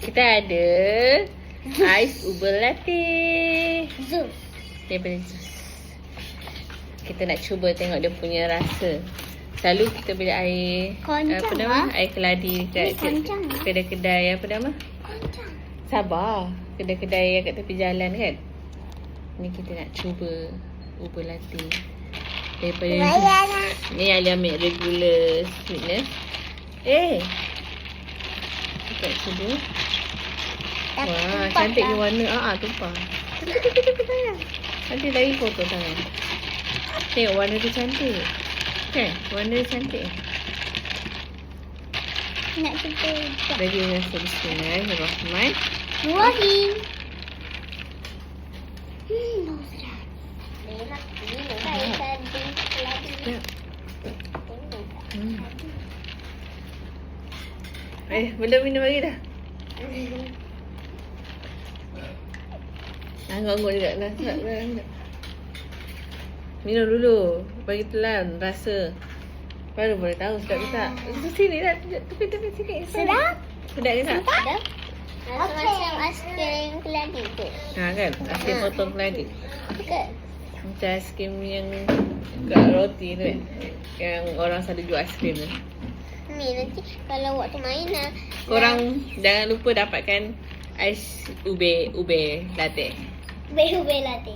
Kita ada ais ubur latte. Zoom. Daripada Zeus. Kita nak cuba tengok dia punya rasa. Selalu kita beli air Koncang apa nama? lah. Air keladi kat Koncang lah. kedai-kedai apa nama? Koncang. Sabar. Kedai-kedai yang kat tepi jalan kan. Ni kita nak cuba ubur latte. Daripada Bayar. ni Ali ambil regular sweetness. Kita cuba. Wah, cantik ni warna. Tumpah. Tepi sayang. Nanti lagi foto tangan. Tengok warna dia cantik. Kan? Warna dia cantik. Nak cuba. Bagi rasa bismillahirrahmanirrahim. Buahi. Bau sedap. Memang ini saya tadi keladi. Sedap. Belum minum lagi dah. Angguk-angguk juga dah. Minum dulu. Bagi telan rasa. Baru boleh tahu sedap ke tak. Sini dah. Tepi-tepi sikit. Sedap? Sedap ke tak? Sedap. Rasa macam aiskrim keladi tu. Kan? Aiskrim potong keladi. Ke? Macam aiskrim yang kat roti tu kan. Yang orang selalu jual aiskrim tu. Ni nanti kalau waktu main lah. Korang jangan lupa dapatkan ais ube latte. Ube latte.